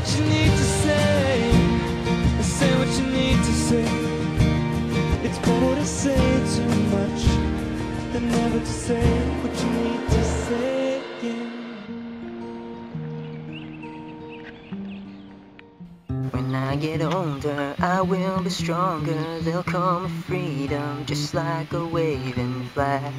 what you need to say. Say what you need to say. It's better to say too much than never to say what you need to say. When I get older, I will be stronger. There'll come a freedom, just like a waving flag.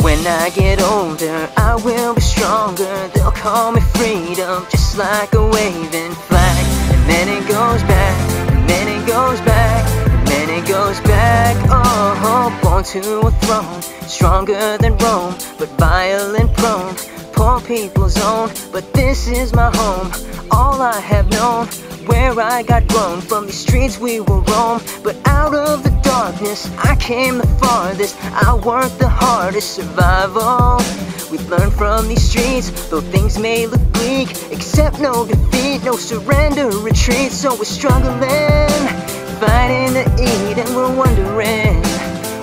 When I get older, I will be stronger. They'll call me freedom, just like a waving flag. And then it goes back, and then it goes back, and then it goes back. Oh, born to a throne, stronger than Rome, but violent prone. Poor people's own, but this is my home. All I have known, where I got grown. From the streets we will roam, but out of the darkness I came the farthest. I worked the hardest, survival. We learn from these streets, though things may look bleak. Accept no defeat, no surrender, retreat. So we're struggling, fighting to eat, and we're wondering,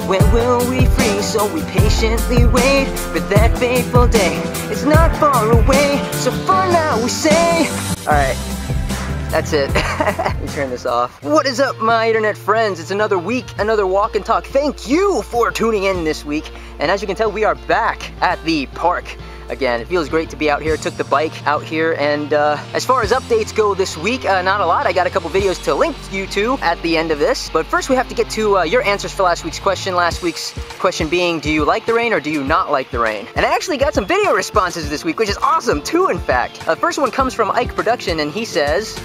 when will we free? So we patiently wait for that fateful day. It's not far away, so for now we say, alright, that's it. Let me turn this off. What is up, my internet friends? It's another week, another walk and talk. Thank you for tuning in this week. And as you can tell, we are back at the park again. It feels great to be out here. Took the bike out here, and as far as updates go this week, not a lot. I got a couple videos to link you to at the end of this. But first we have to get to your answers for last week's question. Last week's question being, do you like the rain or do you not like the rain? And I actually got some video responses this week, which is awesome, 2 in fact. The first one comes from Ike Production, and he says,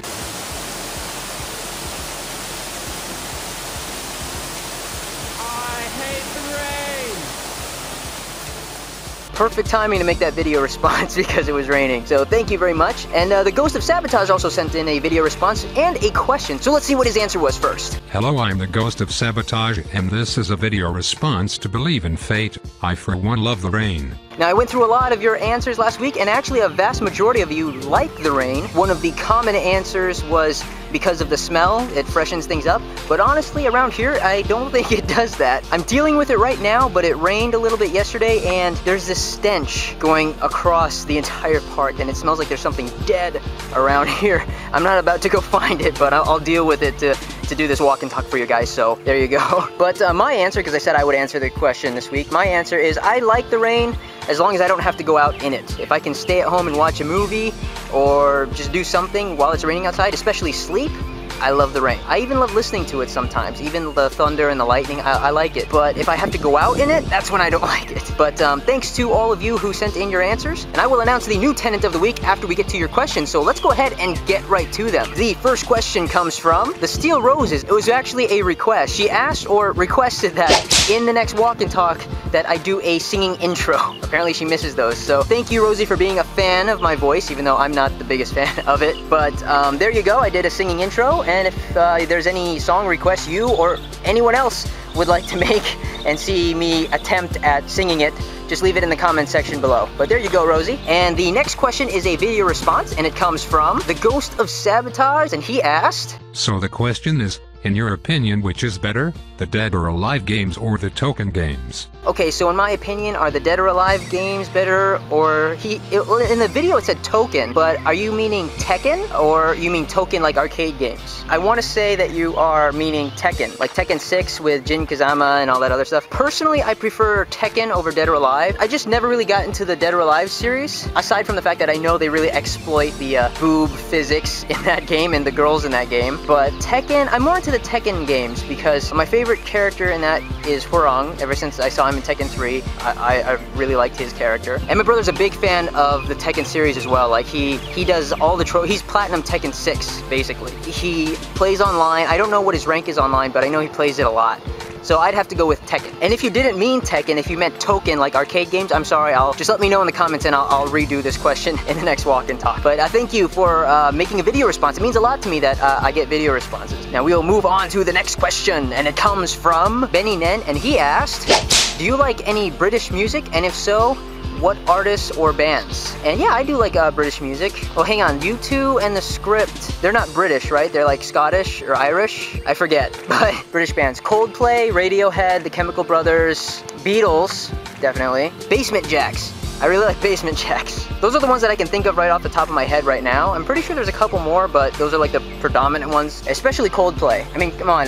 perfect timing to make that video response because it was raining. So thank you very much. And the Ghost of Sabotage also sent in a video response and a question. So let's see what his answer was first. Hello, I'm the Ghost of Sabotage, and this is a video response to Believe in Fate. I for one love the rain. Now, I went through a lot of your answers last week, and actually a vast majority of you like the rain. One of the common answers was because of the smell, it freshens things up. But honestly, around here, I don't think it does that. I'm dealing with it right now, but it rained a little bit yesterday, and there's this stench going across the entire park, and it smells like there's something dead around here. I'm not about to go find it, but I'll deal with it to do this walk and talk for you guys, so there you go. But my answer, because I said I would answer the question this week, my answer is I like the rain as long as I don't have to go out in it. If I can stay at home and watch a movie or just do something while it's raining outside, especially sleep, I love the rain. I even love listening to it sometimes, even the thunder and the lightning, I like it. But if I have to go out in it, that's when I don't like it. But thanks to all of you who sent in your answers, and I will announce the new tenant of the week after we get to your questions, so let's go ahead and get right to them. The first question comes from the Steel Roses. It was actually a request. She asked or requested that in the next walk and talk that I do a singing intro. Apparently she misses those, so thank you, Rosie, for being a fan of my voice, even though I'm not the biggest fan of it. But there you go, I did a singing intro. And if there's any song requests you or anyone else would like to make and see me attempt at singing it, just leave it in the comment section below. But there you go, Rosie. And the next question is a video response, and it comes from the Ghost of Sabotage, and he asked, so the question is, in your opinion, which is better, the Dead or Alive games or the Token games? Okay, so in my opinion, are the Dead or Alive games better, or in the video it said Token, but are you meaning Tekken, or you mean Token like arcade games? I want to say that you are meaning Tekken, like Tekken 6 with Jin Kazama and all that other stuff. Personally, I prefer Tekken over Dead or Alive. I just never really got into the Dead or Alive series, aside from the fact that I know they really exploit the boob physics in that game and the girls in that game. But Tekken, I'm more into the Tekken games because my favorite character in that is Hwoarang. Ever since I saw him in Tekken 3, I really liked his character. And my brother's a big fan of the Tekken series as well. Like he does all the he's Platinum Tekken 6, basically. He plays online. I don't know what his rank is online, but I know he plays it a lot. So I'd have to go with Tekken. And if you didn't mean Tekken, if you meant Token like arcade games, I'm sorry, just let me know in the comments and I'll redo this question in the next walk and talk. But thank you for making a video response. It means a lot to me that I get video responses. Now we'll move on to the next question, and it comes from Benny Nen, and he asked, do you like any British music? And if so, what artists or bands? And yeah, I do like British music. Oh, hang on, U2 and The Script, they're not British, right? They're like Scottish or Irish? I forget, but British bands. Coldplay, Radiohead, The Chemical Brothers, Beatles, definitely. Basement Jacks. I really like Basement Jaxx. Those are the ones that I can think of right off the top of my head right now. I'm pretty sure there's a couple more, but those are like the predominant ones, especially Coldplay. I mean, come on,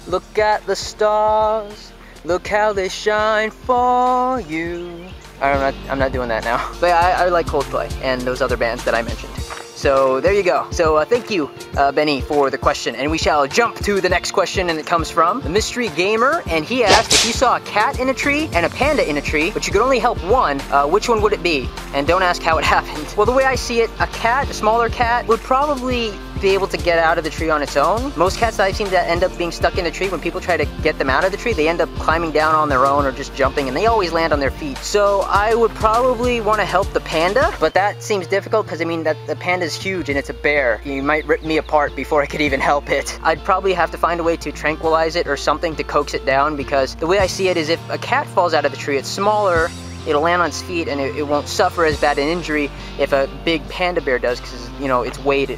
look at the stars, look how they shine for you. I'm not doing that now. But yeah, I like Coldplay and those other bands that I mentioned. So there you go. So thank you, Benny, for the question. And we shall jump to the next question, and it comes from the Mystery Gamer. And he asked, if you saw a cat in a tree and a panda in a tree, but you could only help one, which one would it be? And don't ask how it happened. Well, the way I see it, a cat, a smaller cat, would probably be able to get out of the tree on its own. Most cats that I've seen that end up being stuck in the tree, when people try to get them out of the tree, they end up climbing down on their own or just jumping, and they always land on their feet. So I would probably want to help the panda, but that seems difficult because I mean that the panda is huge and it's a bear. You might rip me apart before I could even help it. I'd probably have to find a way to tranquilize it or something to coax it down, because the way I see it is if a cat falls out of the tree, it's smaller, it'll land on its feet and it won't suffer as bad an injury if a big panda bear does, because, you know, its weight,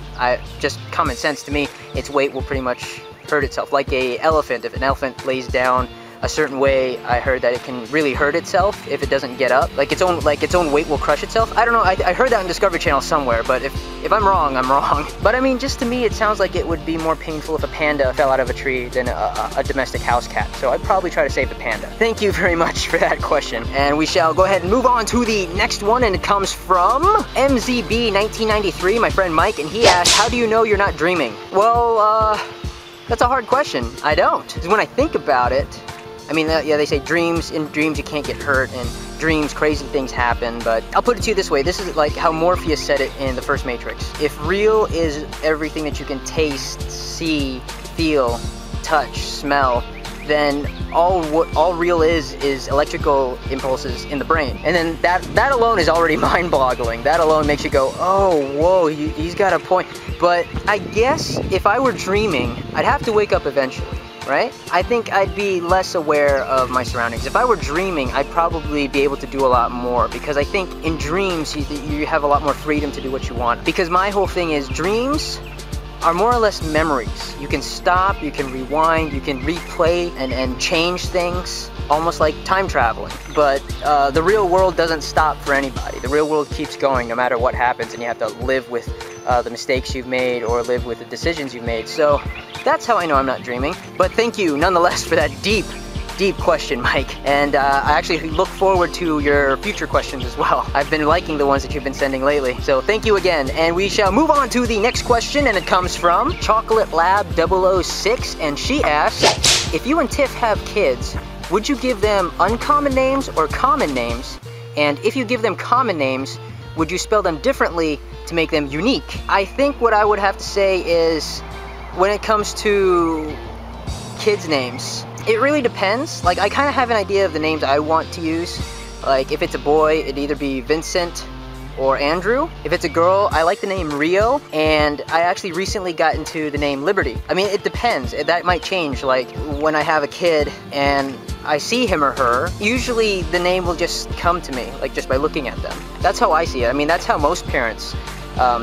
just common sense to me, its weight will pretty much hurt itself. Like a elephant, if an elephant lays down a certain way, I heard that it can really hurt itself if it doesn't get up. Like its own weight will crush itself. I don't know, I heard that on Discovery Channel somewhere, but if I'm wrong, I'm wrong. But I mean, just to me, it sounds like it would be more painful if a panda fell out of a tree than a domestic house cat. So I'd probably try to save the panda. Thank you very much for that question. And we shall go ahead and move on to the next one, and it comes from MZB1993, my friend Mike, and he asked, how do you know you're not dreaming? Well, that's a hard question. I don't. Because when I think about it, I mean, yeah, they say in dreams you can't get hurt, and dreams, crazy things happen, but I'll put it to you this way. This is like how Morpheus said it in the first Matrix. If real is everything that you can taste, see, feel, touch, smell, then all real is electrical impulses in the brain. And then that alone is already mind-boggling. That alone makes you go, oh, whoa, he's got a point. But I guess if I were dreaming, I'd have to wake up eventually. Right? I think I'd be less aware of my surroundings. If I were dreaming, I'd probably be able to do a lot more, because I think in dreams you have a lot more freedom to do what you want. Because my whole thing is dreams are more or less memories. You can stop, you can rewind, you can replay and change things, almost like time traveling. But the real world doesn't stop for anybody. The real world keeps going no matter what happens, and you have to live with the mistakes you've made or live with the decisions you've made. So that's how I know I'm not dreaming. But thank you nonetheless for that deep question, Mike. And I actually look forward to your future questions as well. I've been liking the ones that you've been sending lately. So thank you again. And we shall move on to the next question, and it comes from Chocolate Lab 006, and she asks, if you and Tiff have kids, would you give them uncommon names or common names? And if you give them common names, would you spell them differently to make them unique? I think what I would have to say is, when it comes to kids' names, it really depends. Like, I kind of have an idea of the names I want to use. Like, if it's a boy, it'd either be Vincent or Andrew. If it's a girl, I like the name Rio, and I actually recently got into the name Liberty. I mean, it depends. That might change. Like, when I have a kid and I see him or her, usually the name will just come to me, like just by looking at them. That's how I see it. I mean, that's how most parents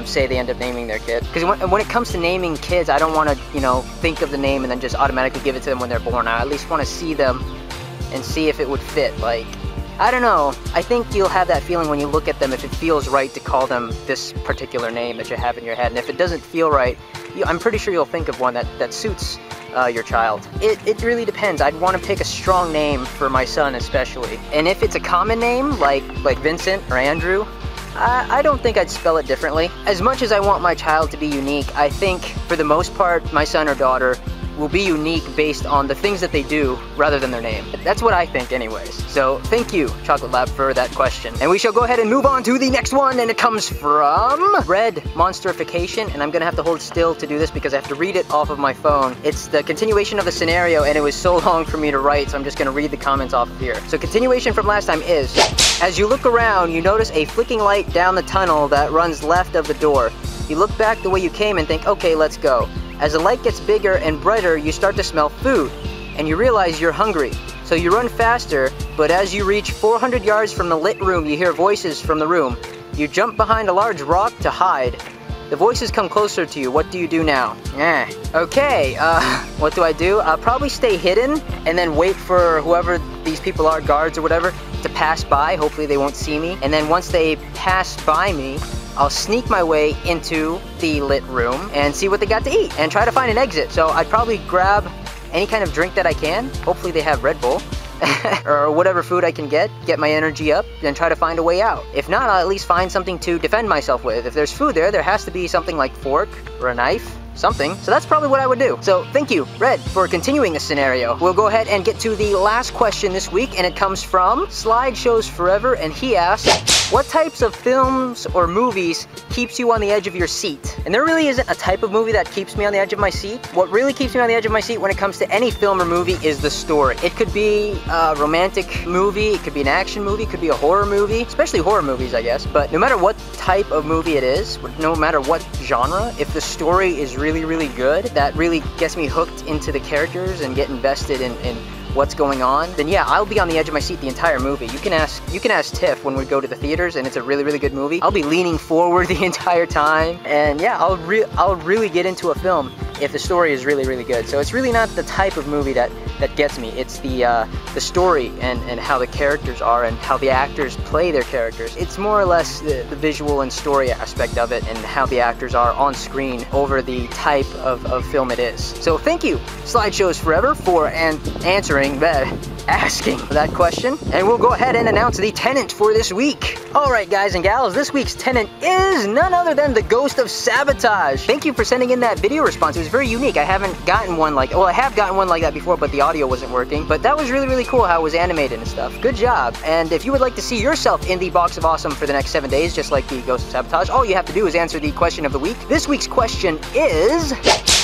say they end up naming their kid. Because when it comes to naming kids, I don't want to, you know, think of the name and then just automatically give it to them when they're born. I at least want to see them and see if it would fit. Like, I don't know. I think you'll have that feeling when you look at them, if it feels right to call them this particular name that you have in your head. And if it doesn't feel right, I'm pretty sure you'll think of one that suits your child. It really depends. I'd want to pick a strong name for my son especially. And if it's a common name, like Vincent or Andrew, I don't think I'd spell it differently. As much as I want my child to be unique, I think for the most part, my son or daughter will be unique based on the things that they do rather than their name. That's what I think anyways. So thank you, Chocolate Lab, for that question. And we shall go ahead and move on to the next one, and it comes from Red Monsterification, and I'm gonna have to hold still to do this because I have to read it off of my phone. It's the continuation of the scenario, and it was so long for me to write, so I'm just gonna read the comments off of here. So continuation from last time is, as you look around, you notice a flicking light down the tunnel that runs left of the door. You look back the way you came and think, okay, let's go. As the light gets bigger and brighter, you start to smell food, and you realize you're hungry. So you run faster, but as you reach 400 yards from the lit room, you hear voices from the room. You jump behind a large rock to hide. The voices come closer to you. What do you do now? Okay, what do? I'll probably stay hidden and then wait for whoever these people are, guards or whatever, to pass by. Hopefully they won't see me. And then once they pass by me, I'll sneak my way into the lit room and see what they got to eat and try to find an exit. So I'd probably grab any kind of drink that I can. Hopefully they have Red Bull. Or whatever food I can get my energy up, and try to find a way out. If not, I'll at least find something to defend myself with. If there's food there has to be something like fork or a knife. Something. So that's probably what I would do. So thank you, Red, for continuing this scenario. We'll go ahead and get to the last question this week, and it comes from Slideshows Forever, and he asks, what types of films or movies keeps you on the edge of your seat? And there really isn't a type of movie that keeps me on the edge of my seat. What really keeps me on the edge of my seat when it comes to any film or movie is the story. It could be a romantic movie, it could be an action movie, it could be a horror movie, especially horror movies, I guess. But no matter what type of movie it is, no matter what genre, if the story is really good, that really gets me hooked into the characters and get invested in what's going on, then yeah, I'll be on the edge of my seat the entire movie. You can ask Tiff when we go to the theaters and it's a really good movie. I'll be leaning forward the entire time, and yeah, I'll really get into a film if the story is really good. So it's really not the type of movie that gets me. It's the story and how the characters are and how the actors play their characters. It's more or less the visual and story aspect of it and how the actors are on screen over the type of film it is. So thank you, Slideshows Forever, for asking that question. And we'll go ahead and announce the tenant for this week. Alright guys and gals, this week's tenant is none other than the Ghost of Sabotage. Thank you for sending in that video response. It was very unique. I haven't gotten one like, well, I have gotten one like that before, but the audio wasn't working. But that was really cool how it was animated and stuff. Good job. And if you would like to see yourself in the Box of Awesome for the next 7 days, just like the Ghost of Sabotage, all you have to do is answer the question of the week. This week's question is,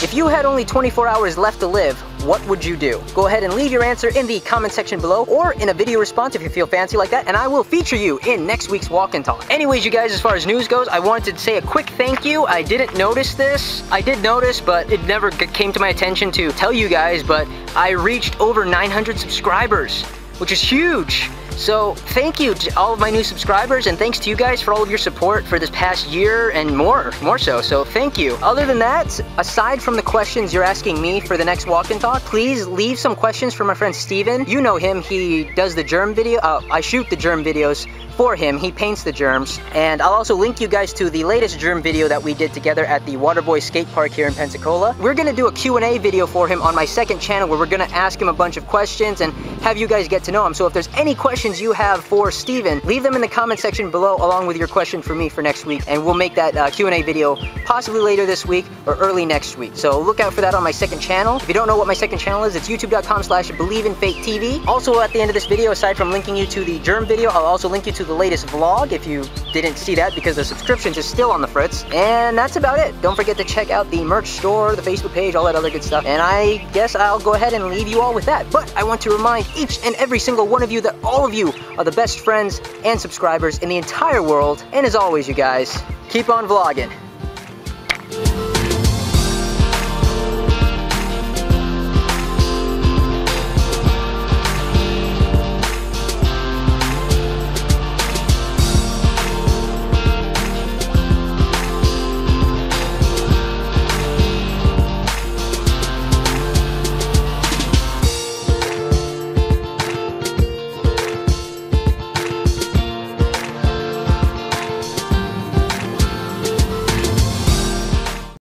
if you had only 24 hours left to live, what would you do? Go ahead and leave your answer in the comment section below or in a video response if you feel fancy like that, and I will feature you in next week's Walk and Talk. Anyways, you guys, as far as news goes, I wanted to say a quick thank you. I didn't notice this. I did notice, but it never came to my attention to tell you guys, but I reached over 900 subscribers, which is huge. So thank you to all of my new subscribers, and thanks to you guys for all of your support for this past year and more so thank you. Other than that, aside from the questions you're asking me for the next Walk and Talk, please leave some questions for my friend Steven. You know him, he does the germ video. I shoot the germ videos for him. He paints the germs, and I'll also link you guys to the latest germ video that we did together at the WATERBOYZ skate park here in Pensacola. We're gonna do a Q&A video for him on my second channel where we're gonna ask him a bunch of questions and have you guys get to know him. So if there's any questions you have for Steven, leave them in the comment section below along with your question for me for next week, and we'll make that Q&A video possibly later this week or early next week. So look out for that on my second channel. If you don't know what my second channel is, it's youtube.com/BelieveInFateTV. Also at the end of this video, aside from linking you to the germ video, I'll also link you to the latest vlog if you didn't see that because the subscriptions is still on the fritz. And that's about it. Don't forget to check out the merch store, the Facebook page, all that other good stuff. And I guess I'll go ahead and leave you all with that. But I want to remind each and every single one of you that all of you are the best friends and subscribers in the entire world. And as always, you guys, keep on vlogging.